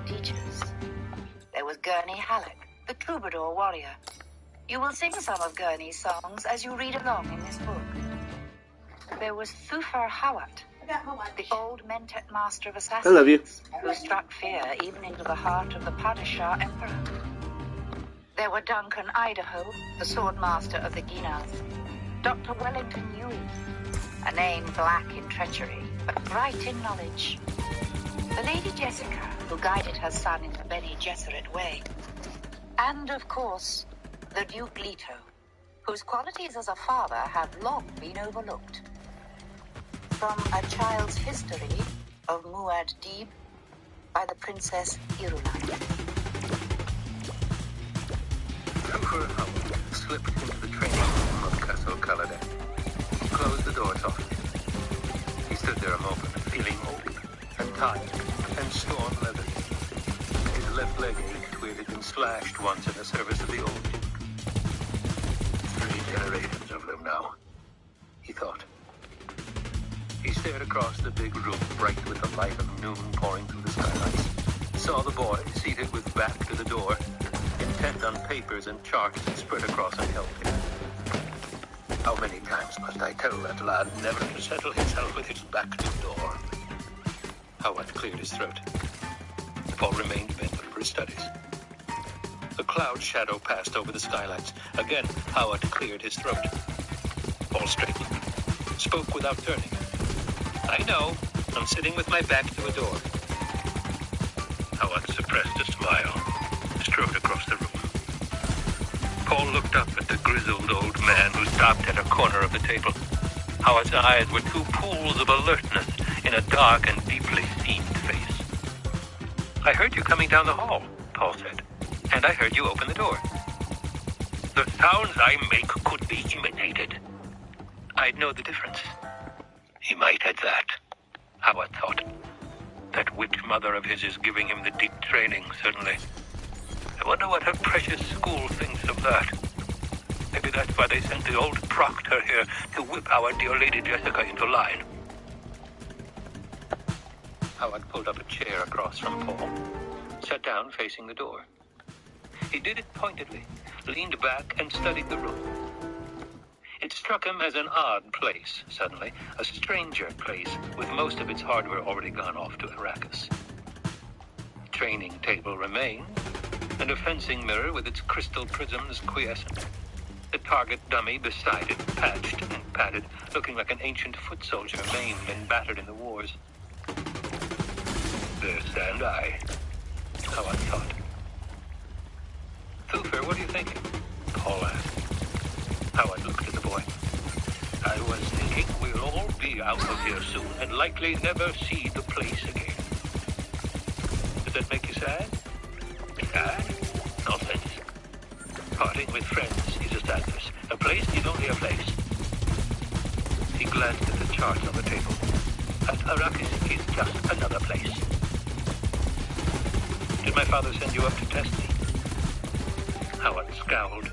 teachers. There was Gurney Halleck, the troubadour warrior. You will sing some of Gurney's songs as you read along in this book. There was Thufir Hawat, the old Mentat master of assassins. I love you. Who struck fear even into the heart of the Padishah Emperor. There were Duncan Idaho, the sword master of the Ginas. Dr. Wellington Huey, a name black in treachery, but bright in knowledge. The Lady Jessica, who guided her son in the Bene Gesserit way. And, of course, the Duke Leto, whose qualities as a father have long been overlooked. From A Child's History of Muad Dib by the Princess Irulan. Thufir Hawat slipped into the training room of Castle Caladan. He closed the door softly. He stood there a moment, feeling old and tired and storm-leathered. His left leg ached where it had been slashed once in the service of the old Duke. 3 generations of them now, he thought. He stared across the big room, bright with the light of noon pouring through the skylights. Saw the boy seated with back to the door, intent on papers and charts spread across and held him. How many times must I tell that lad never to settle himself with his back to the door? Howard cleared his throat. Paul remained bent over his studies. A cloud shadow passed over the skylights. Again, Howard cleared his throat. Paul straightened, spoke without turning. I know, I'm sitting with my back to a door. Howard suppressed a smile, strode across the room. Paul looked up at the grizzled old man who stopped at a corner of the table. Howard's eyes were 2 pools of alertness in a dark and deeply seamed face. I heard you coming down the hall, Paul said, and I heard you open the door. The sounds I make could be imitated. I'd know the difference. He might at that, Howard thought. That witch mother of his is giving him the deep training, certainly. I wonder what her precious school thinks of that. Maybe that's why they sent the old proctor here to whip our dear Lady Jessica into line. Howard pulled up a chair across from Paul, sat down facing the door. He did it pointedly, leaned back and studied the room. It struck him as an odd place, suddenly, a stranger place, with most of its hardware already gone off to Arrakis. Training table remained, and a fencing mirror with its crystal prisms quiescent. The target dummy beside it, patched and padded, looking like an ancient foot soldier maimed and battered in the wars. There stand I, Howard thought. Thufir, what are you thinking? Paul asked. Howard looked at the boy. I was thinking we'll all be out of here soon and likely never see the place again. Does that make you sad? Sad? Nonsense. Parting with friends is a sadness. A place is only a place. He glanced at the charts on the table. And Arrakis is just another place. Did my father send you up to test me? Howard scowled.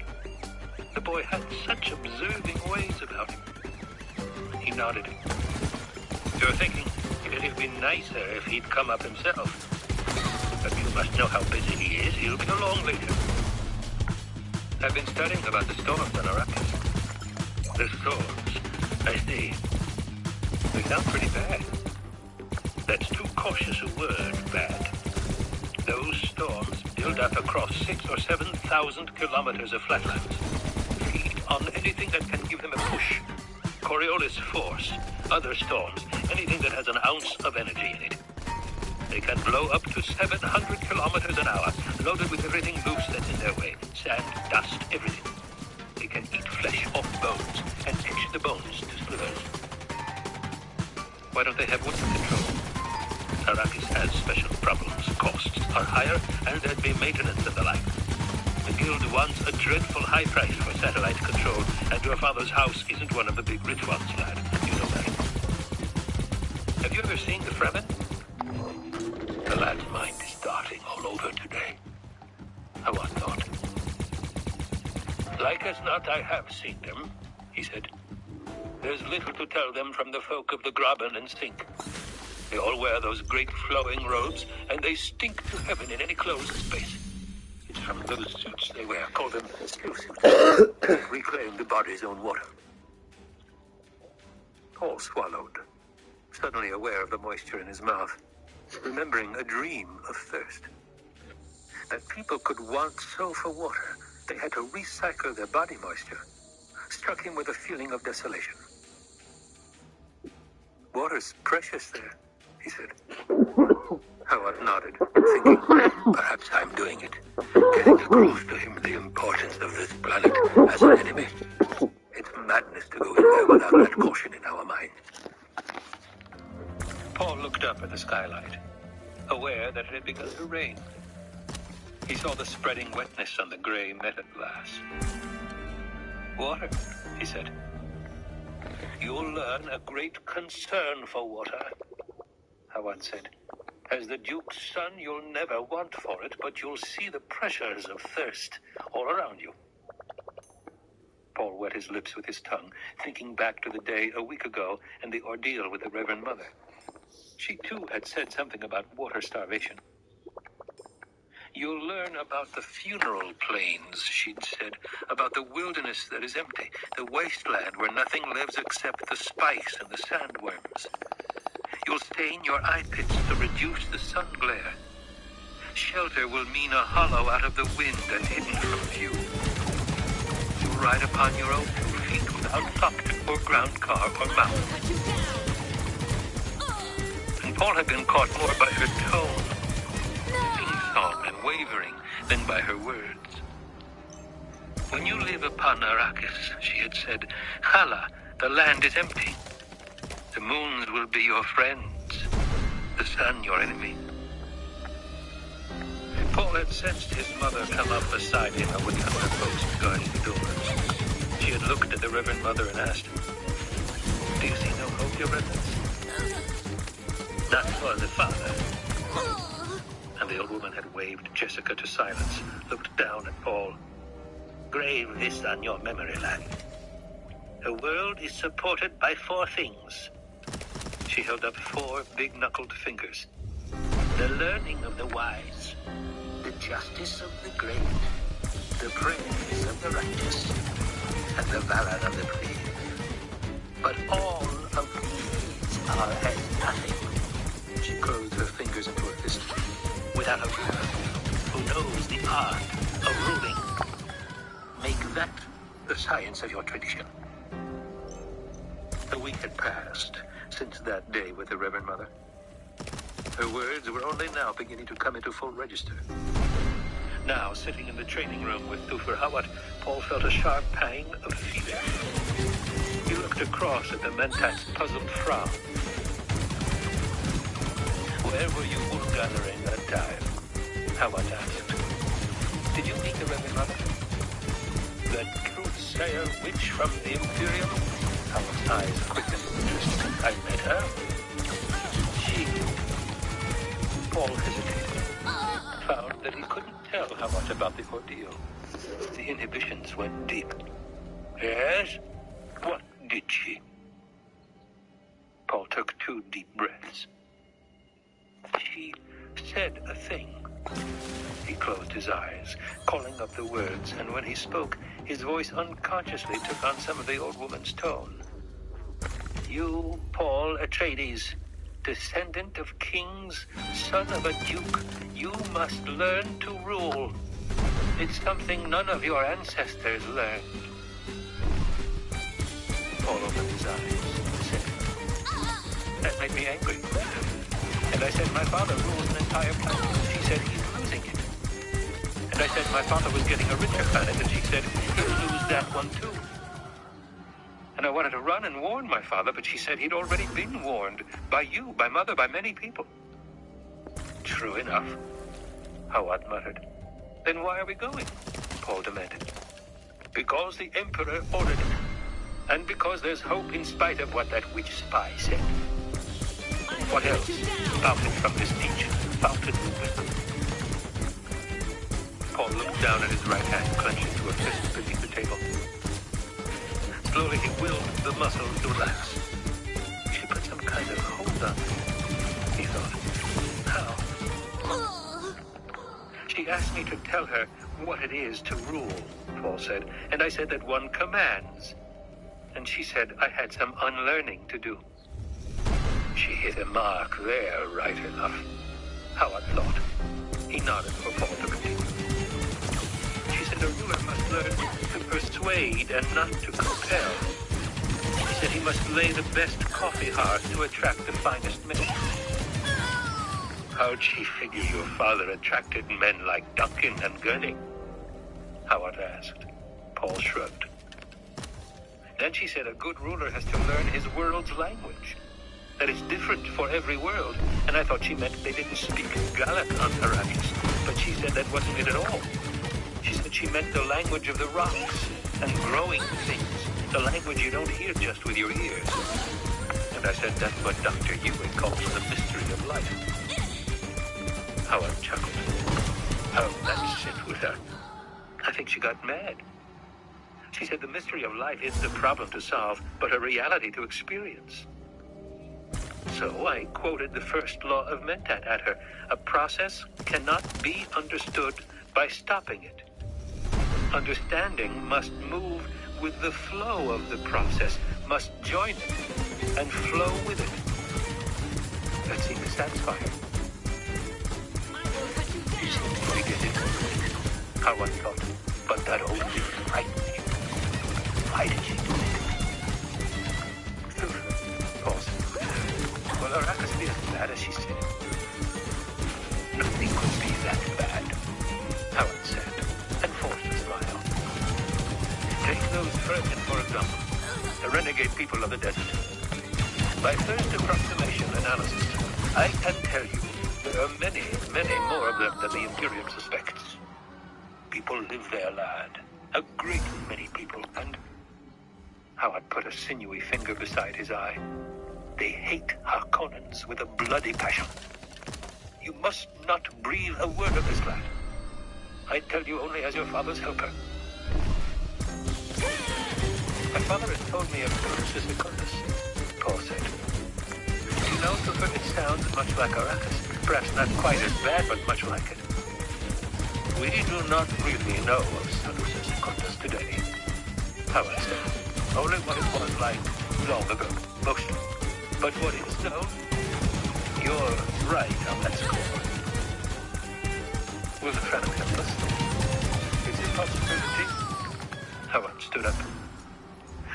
The boy had such observing ways about him. He nodded. You're thinking it'd have been nicer if he'd come up himself. But you must know how busy he is. He'll be along later. I've been studying about the storms on Arrakis. The storms, I see. They sound pretty bad. That's too cautious a word, bad. Those storms build up across 6,000 or 7,000 kilometers of flatlands. Feed on anything that can give them a push. Coriolis force, other storms, anything that has an ounce of energy in it. They can blow up to 700 kilometers an hour, loaded with everything loose that's in their way. Sand, dust, everything. They can eat flesh off bones and pinch the bones to slivers. Why don't they have weapon control? Arrakis has special problems. Costs are higher, and there'd be maintenance and the like. The Guild wants a dreadful high price for satellite control, and your father's house isn't one of the big rich ones, lad. You know that. Have you ever seen the Fremen? The lad's mind is darting all over today. Howard thought. Like as not, I have seen them, he said. There's little to tell them from the folk of the Graben and Sink. They all wear those great flowing robes, and they stink to heaven in any closed space. It's from those suits they wear, call them still suits, that reclaim the body's own water. Paul swallowed, suddenly aware of the moisture in his mouth, remembering a dream of thirst. That people could want so for water, they had to recycle their body moisture, struck him with a feeling of desolation. Water's precious there, he said. Howard nodded, thinking, perhaps I'm doing it, getting across to him the importance of this planet as an enemy. It's madness to go in there without that caution in our minds. Paul looked up at the skylight, aware that it had begun to rain. He saw the spreading wetness on the gray metal glass. Water, he said. You'll learn a great concern for water, Howard said. As the Duke's son, you'll never want for it, but you'll see the pressures of thirst all around you. Paul wet his lips with his tongue, thinking back to the day a week ago and the ordeal with the Reverend Mother. She, too, had said something about water starvation. You'll learn about the funeral plains, she'd said, about the wilderness that is empty, the wasteland where nothing lives except the spikes and the sandworms. You'll stain your eye pits to reduce the sun glare. Shelter will mean a hollow out of the wind and hidden from view. You'll ride upon your own 2 feet without doctor or ground car or mount. And Paul had been caught more by her tone, sing-song and wavering, than by her words. When you live upon Arrakis, she had said, Hala, the land is empty. The moons will be your friends, the sun your enemy. Paul had sensed his mother come up beside him away from her post guarding the doors. She had looked at the Reverend Mother and asked, Do you see no hope, Your Reverence? Not for the father. And the old woman had waved Jessica to silence, looked down at Paul. Grave this on your memory, lad. The world is supported by 4 things. She held up 4 big-knuckled fingers. The learning of the wise, the justice of the great, the praise of the righteous, and the valor of the brave. But all of these are as nothing. She closed her fingers into a fist. Without a ruler who knows the art of ruling. Make that the science of your tradition. A week had passed since that day with the Reverend Mother. Her words were only now beginning to come into full register. Now, sitting in the training room with Thufir Hawat, Paul felt a sharp pang of fear. He looked across at the Mentat's puzzled frown. Where were you wool gathering that time? Hawat asked. Did you meet the Reverend Mother? The truth-sayer witch from the Imperium? Hawat's eyes quickened with interest. I met her. She... Paul hesitated. Found that he couldn't tell Hawat about the ordeal. The inhibitions went deep. Yes? What did she? Paul took 2 deep breaths. She said a thing. He closed his eyes, calling up the words, and when he spoke, his voice unconsciously took on some of the old woman's tone. You, Paul Atreides, descendant of kings, son of a duke, you must learn to rule. It's something none of your ancestors learned. Paul opened his eyes and said, That made me angry. And I said, my father rules an entire planet. She said, he's losing it. And I said, my father was getting a richer planet. And she said, he'll lose that one too. And I wanted to run and warn my father, but she said he'd already been warned. By you, by Mother, by many people. True enough, Hawat muttered. Then why are we going? Paul demanded. Because the Emperor ordered it. And because there's hope in spite of what that witch spy said. What else? Fountain from this ancient fountain of wisdom. Paul looked down at his right hand, clenched into a fist beneath the table. Slowly he willed the muscles to relax. She put some kind of hold on him. he thought. How? She asked me to tell her what it is to rule, Paul said, and I said that one commands. And she said I had some unlearning to do. She hit a mark there, right enough. Howard thought. He nodded for Paul to continue. She said a ruler must learn to persuade and not to compel. She said he must lay the best coffee hearth to attract the finest men. How'd she figure your father attracted men like Duncan and Gurney? Howard asked. Paul shrugged. Then she said a good ruler has to learn his world's language. That is different for every world, and I thought she meant they didn't speak Gallic on Arrakis, but she said that wasn't it at all. She said she meant the language of the rocks and growing things, the language you don't hear just with your ears. And I said that's what Dr. Ewing calls the mystery of life. Howard chuckled. How'd that sit with her? I think she got mad. She said the mystery of life isn't a problem to solve, but a reality to experience. So I quoted the first law of Mentat at her. A process cannot be understood by stopping it. Understanding must move with the flow of the process, must join it, and flow with it. That seemed to satisfy her. She seemed to get it. Howard thought, but that old thing frightened me. Why did she do it? Paul said, well, Arrakis be as bad as she said. Nothing could be that bad, Howard said, and forced a smile. Take those Fremen, for example, the renegade people of the desert. By first approximation analysis, I can tell you there are many, many more of them than the Imperium suspects. People live there, lad. A great many people, and Howard put a sinewy finger beside his eye. They hate Harkonnens with a bloody passion. You must not breathe a word of this, lad. I tell you only as your father's helper. My father has told me of Crucis Secundus, Paul said. You know, Silver, it sounds much like Arrakis. Perhaps not quite as bad, but much like it. We do not really know of Crucis Secundus today, Howard said. Only what it was like long ago, mostly. But what is known? You're right on that score. Will the Fremen help us? Is it a possibility? Howard stood up.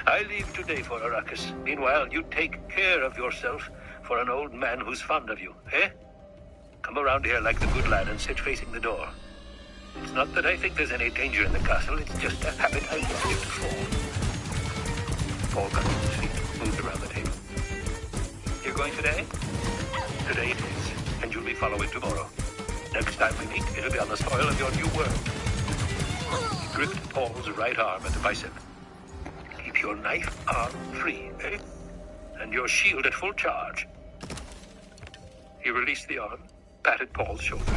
I leave today for Arrakis. Meanwhile, you take care of yourself for an old man who's fond of you, eh? Come around here like the good lad and sit facing the door. It's not that I think there's any danger in the castle, it's just a habit I want you to form. Paul got to his feet, moved around the table. You're going today? Today it is, and you'll be following tomorrow. Next time we meet, it'll be on the soil of your new world. He gripped Paul's right arm at the bicep. Keep your knife arm free, eh? And your shield at full charge. He released the arm, patted Paul's shoulder,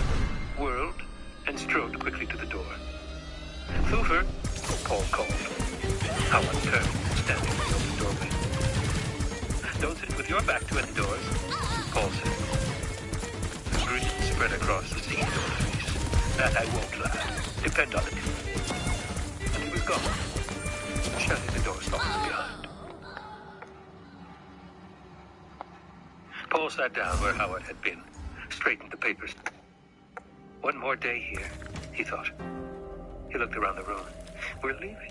whirled, and strode quickly to the door. Thufir, Paul called. Howard turned, standing in the open doorway. Don't sit with your back to any doors, Paul said. The grin spread across the seamed face. That I won't, lad. Depend on it. And he was gone, shutting the door softly behind. Paul sat down where Howard had been, straightened the papers. One more day here, he thought. He looked around the room. We're leaving.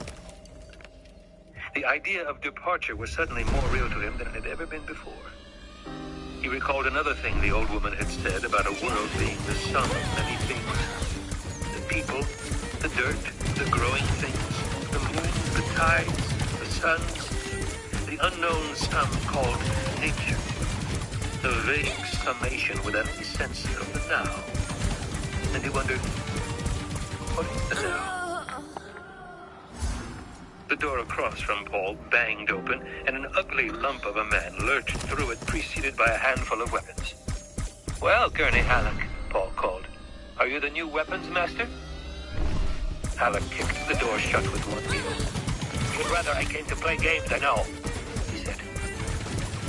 The idea of departure was suddenly more real to him than it had ever been before. He recalled another thing the old woman had said about a world being the sum of many things. The people, the dirt, the growing things, the moon, the tides, the suns, the unknown sum called nature. The vague summation without any sense of the now. And he wondered, what is the now? The door across from Paul banged open, and an ugly lump of a man lurched through it, preceded by a handful of weapons. Well, Gurney Halleck, Paul called. Are you the new weapons master? Halleck kicked the door shut with one heel. You'd rather I came to play games, I know, he said.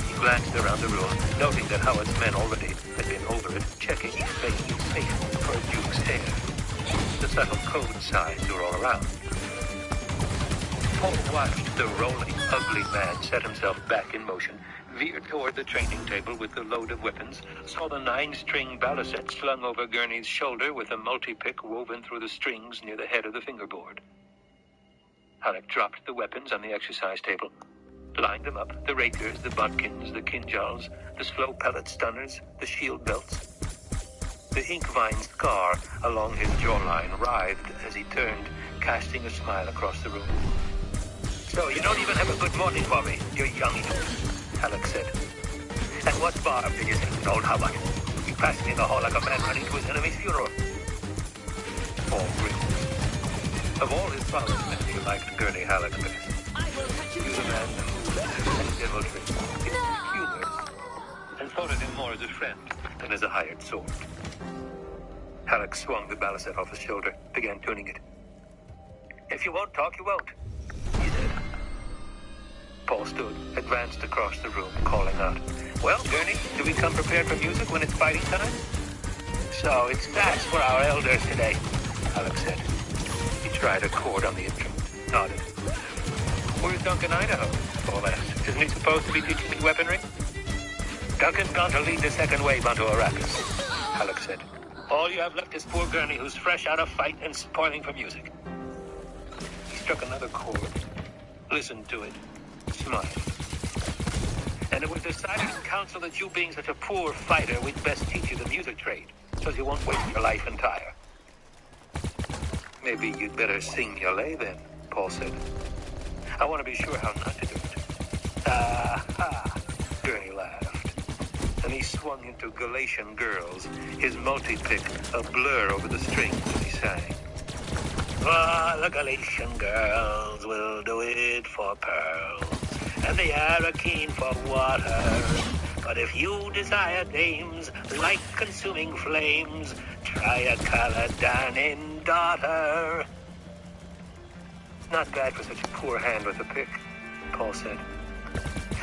He glanced around the room, noting that Howard's men already had had been over it, checking each lane safe for a Duke's heir. The subtle code signs were all around. Paul watched the rolling, ugly man set himself back in motion, veered toward the training table with the load of weapons, saw the 9-string balisette slung over Gurney's shoulder with a multi-pick woven through the strings near the head of the fingerboard. Halleck dropped the weapons on the exercise table, lined them up, the rapiers, the bodkins, the kinjals, the slow pellet stunners, the shield belts. The ink vine scar along his jawline writhed as he turned, casting a smile across the room. "So you don't even have a good morning for me, you young idiot," Halleck said. "And what bar did you think, old Hubbard? You passed me in the hall like a man running to his enemy's funeral." Paul grinned. Of all his father's men, he liked Gurney Halleck best. He was a man and deviltry, humorous, and thought of him more as a friend than as a hired sword. Halleck swung the balisette off his shoulder, began tuning it. "If you won't talk, you won't," he said. Paul stood, advanced across the room, calling out, "Well, Gurney, do we come prepared for music when it's fighting time?" "So it's fast for our elders today," Halleck said. He tried a chord on the instrument, nodded. "Where's Duncan, Idaho?" Paul asked. "Isn't he supposed to be teaching me weaponry?" "Duncan's gone to lead the second wave onto Arrakis," Halleck said. "All you have left is poor Gurney, who's fresh out of fight and spoiling for music." He struck another chord, listened to it, smiled. "And it was decided in council that you being such a poor fighter, we'd best teach you the music trade, so you won't waste your life entire." "Maybe you'd better sing your lay then," Paul said. "I want to be sure how not to do it." "Ah-ha," Gurney laughed. And he swung into Galatian Girls, his multi-pick a blur over the strings as he sang. "Ah, the Galatian girls will do it for pearls, and they are keen for water. But if you desire dames like consuming flames, try a Caladan daughter." "Not bad for such a poor hand with a pick," Paul said.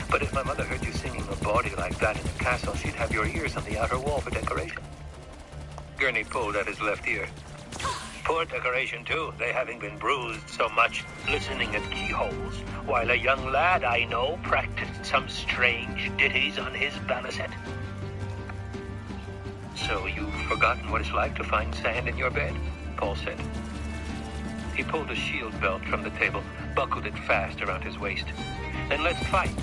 "But if my mother heard you singing a bawdy like that in the castle, she'd have your ears on the outer wall for decoration." Gurney pulled at his left ear. "Poor decoration, too, they having been bruised so much listening at keyholes, while a young lad I know practiced some strange ditties on his balisette." "So you've forgotten what it's like to find sand in your bed?" Paul said. He pulled a shield belt from the table, buckled it fast around his waist. "Then let's fight."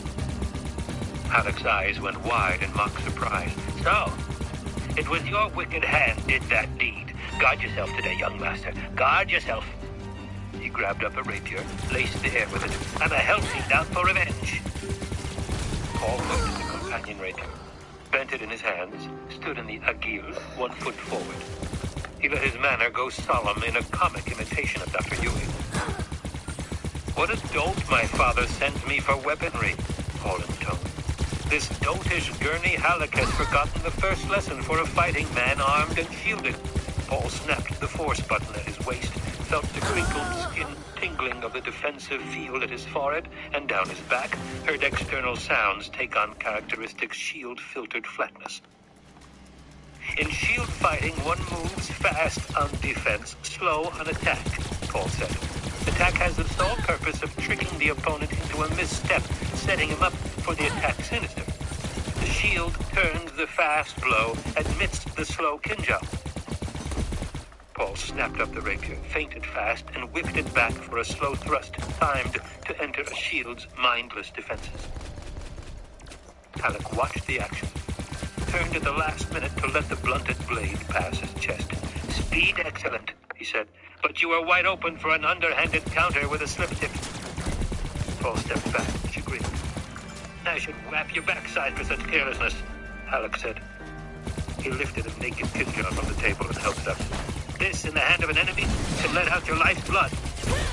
Halleck's eyes went wide in mock surprise. "So, it was your wicked hand did that deed. Guard yourself today, young master. Guard yourself." He grabbed up a rapier, laced the air with it, and a helping out for revenge. Paul looked at the companion rapier, bent it in his hands, stood in the agile, 1 foot forward. He let his manner go solemn in a comic imitation of Dr. Ewing. "What a dolt my father sends me for weaponry," Paul intoned. "This doltish Gurney Halleck has forgotten the first lesson for a fighting man armed and shielded." Paul snapped the force button at his waist, felt the crinkled skin tingling of the defensive field at his forehead and down his back, heard external sounds take on characteristic shield-filtered flatness. "In shield fighting, one moves fast on defense, slow on attack," Paul said. "Attack has the sole purpose of tricking the opponent into a misstep, setting him up for the attack sinister. The shield turns the fast blow, admits the slow kinjal." Paul snapped up the rapier, feinted fast, and whipped it back for a slow thrust, timed to enter a shield's mindless defenses. Halleck watched the action, turned at the last minute to let the blunted blade pass his chest. "Speed excellent," he said, "but you were wide open for an underhanded counter with a slip tip." Paul stepped back, chagrined. "I should whap your backside for such carelessness," Halleck said. He lifted a naked kinjal from the table and held it up. "This in the hand of an enemy can let out your life's blood.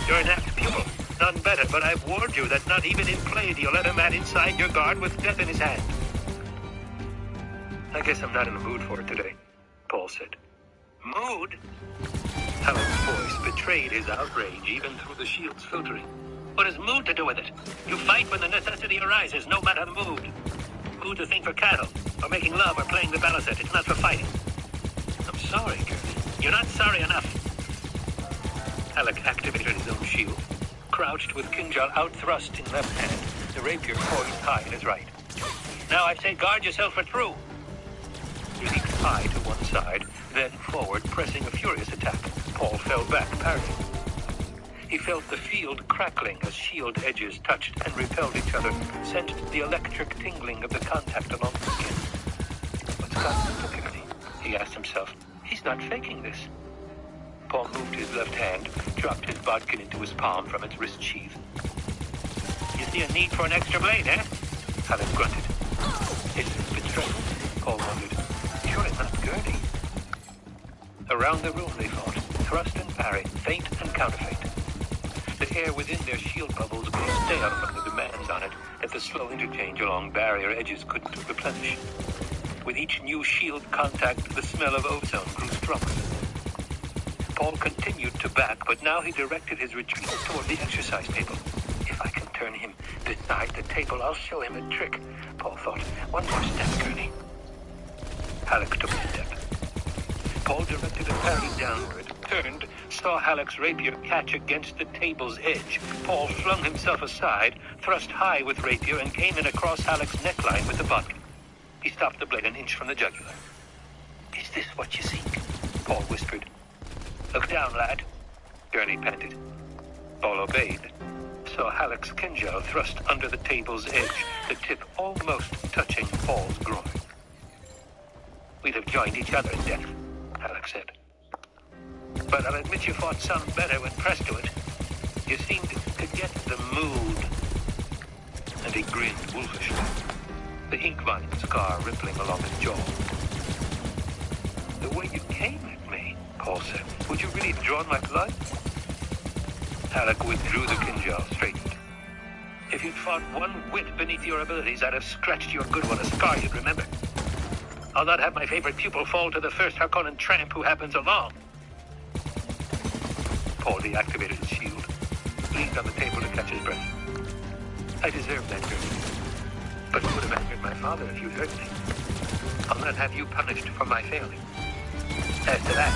You're an apt pupil, none better, but I've warned you that not even in play do you let a man inside your guard with death in his hand." "I guess I'm not in the mood for it today," Paul said. "Mood?" Halleck's voice betrayed his outrage even through the shield's filtering. "What has mood to do with it? You fight when the necessity arises, no matter the mood." food to think for cattle, or making love, or playing the balisette. It's not for fighting. I'm sorry, Gertie. You're not sorry enough. Halleck activated his own shield, crouched with Kinjal outthrust in left hand, the rapier poised high in his right. Now I say guard yourself for true. He leaped high to one side, then forward, pressing a furious attack. Paul fell back, parrying. He felt the field crackling as shield edges touched and repelled each other, sensed the electric tingling of the contact along the skin. What's gotten into Gertie? He asked himself. He's not faking this. Paul moved his left hand, dropped his bodkin into his palm from its wrist sheath. You see a need for an extra blade, eh? Halleck grunted. Is it a bit stressful? Paul wondered. Surely not Gertie. Around the room they fought, thrust and parry, feint and counterfeit. The air within their shield bubbles grew stale from the demands on it that the slow interchange along barrier edges couldn't replenish. With each new shield contact, the smell of ozone grew stronger. Paul continued to back, but now he directed his retreat toward the exercise table. If I can turn him beside the table, I'll show him a trick, Paul thought. One more step, Gertie. Halleck took a step. Paul directed a parry downward, turned, saw Halleck's rapier catch against the table's edge. Paul flung himself aside, thrust high with rapier, and came in across Halleck's neckline with the bodkin. He stopped the blade an inch from the jugular. Is this what you seek? Paul whispered. Look down, lad, Gurney panted. Paul obeyed, saw Halleck's Kinjal thrust under the table's edge, the tip almost touching Paul's groin. We'd have joined each other in death, Halleck said. But I'll admit you fought some better when pressed to it. You seemed to get the mood. And he grinned wolfishly, the ink vine scar rippling along his jaw. The way you came at me, Paul said. Would you really have drawn my blood? Halleck withdrew the Kinjal, straightened. If you'd fought one whit beneath your abilities, I'd have scratched your good one, a scar you'd remember. I'll not have my favorite pupil fall to the first Harkonnen tramp who happens along. Paul deactivated his shield, leaned on the table to catch his breath. I deserve that, Gertie. But it would have angered my father if you'd hurt me. I'll not have you punished for my failing. As to that,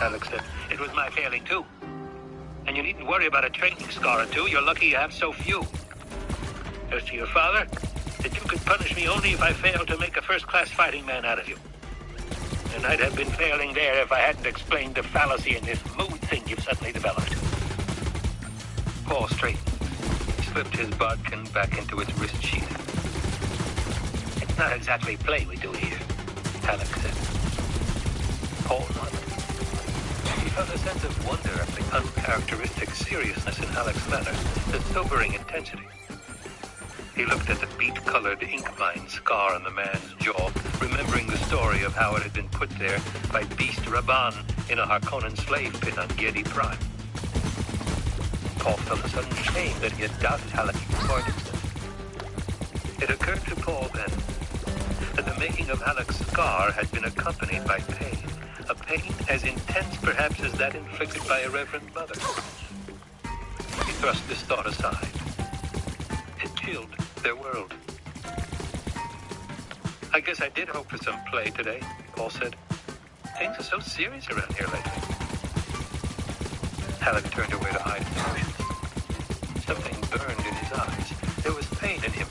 Halleck said, it was my failing too. And you needn't worry about a training scar or two. You're lucky you have so few. As to your father, that you could punish me only if I failed to make a first-class fighting man out of you. And I'd have been failing there if I hadn't explained the fallacy in this mood thing you've suddenly developed. Paul straightened, slipped his bodkin back into its wrist sheath. It's not exactly play we do here, Halleck said. Paul nodded. He felt a sense of wonder at the uncharacteristic seriousness in Halleck's manner, the sobering intensity. He looked at the beet-colored ink vine scar on the man's jaw, remembering the story of how it had been put there by Beast Rabban in a Harkonnen slave pit on Giedi Prime. Paul felt a sudden shame that he had doubted Halleck for an instant. It occurred to Paul then that the making of Halleck's scar had been accompanied by pain, a pain as intense perhaps as that inflicted by a reverend mother. He thrust this thought aside. It chilled their world. I guess I did hope for some play today, Paul said. Things are so serious around here lately. Halleck turned away to hide his emotions. Something burned in his eyes. There was pain in him,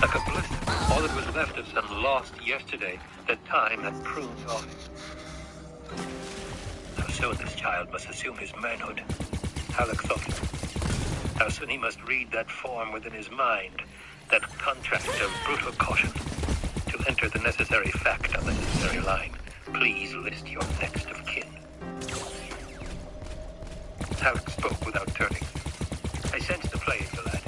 like a blister, all that was left of some lost yesterday that time had pruned off. How soon this child must assume his manhood, Halleck thought. How soon he must read that form within his mind, that contract of brutal caution, to enter the necessary fact on the necessary line. Please list your next of kin. Halleck spoke without turning. I sense the play in you, lad.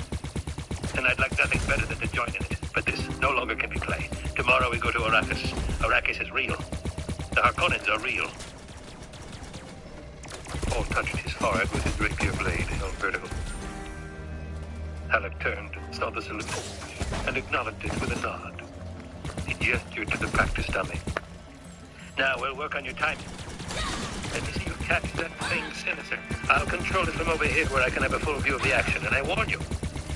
And I'd like nothing better than to join in it. But this no longer can be played. Tomorrow we go to Arrakis. Arrakis is real. The Harkonnens are real. Paul touched his forehead with his rapier blade held vertical. Halleck turned, saw the salute, and acknowledged it with a nod. He gestured to the practice dummy. Now we'll work on your timing. Let me see you catch that thing sinister. I'll control it from over here where I can have a full view of the action, and I warn you,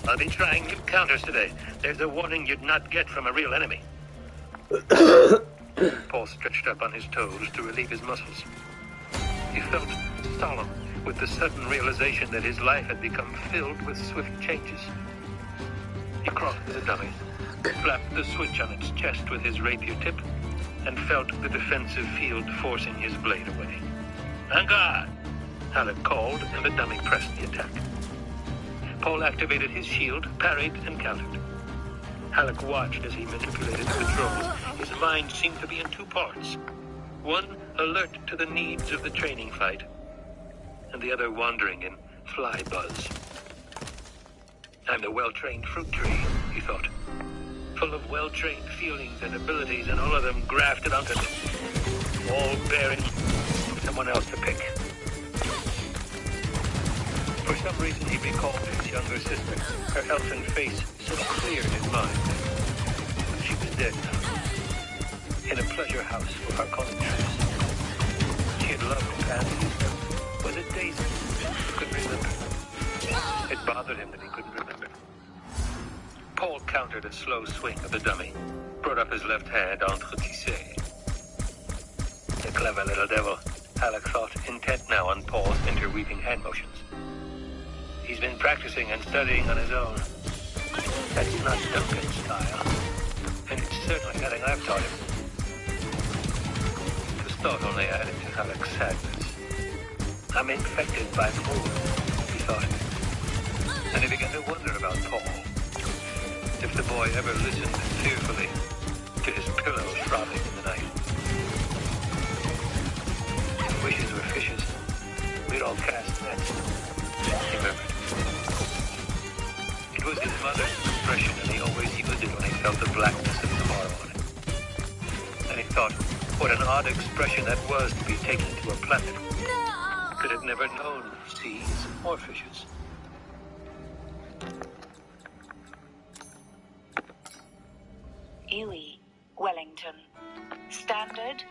I'll be trying new counters today. There's a warning you'd not get from a real enemy. Paul stretched up on his toes to relieve his muscles. He felt solemn with the sudden realization that his life had become filled with swift changes. He crossed to the dummy, flapped the switch on its chest with his rapier tip, and felt the defensive field forcing his blade away. En garde! Halleck called, and the dummy pressed the attack. Paul activated his shield, parried, and countered. Halleck watched as he manipulated the controls. His mind seemed to be in two parts. One alert to the needs of the training fight, and the other wandering in fly buzz. I'm the well-trained fruit tree, he thought, full of well-trained feelings and abilities, and all of them grafted onto me, all bearing someone else to pick. For some reason, he recalled his younger sister, her elfin face so clear in his mind. She was dead now, in a pleasure house for Harkonnens. She had loved pansies. Was it Daisy? He couldn't remember. It bothered him that he couldn't remember. Paul countered a slow swing of the dummy, brought up his left hand entretissé. The clever little devil, Halleck thought, intent now on Paul's interweaving hand motions. He's been practicing and studying on his own. That's not Duncan's style, and it's certainly nothing I've taught him. This thought only added to Halleck's sadness. I'm infected by the mood, he thought, and he began to wonder about Paul. If the boy ever listened fearfully to his pillow throbbing in the night. If wishes were fishes, we'd all cast nets, he murmured. It was his mother's expression, and he always used it when he felt the blackness of tomorrow on it. And he thought, what an odd expression that was to be taken to a planet that had never known seas or fishes. Wellington. Standard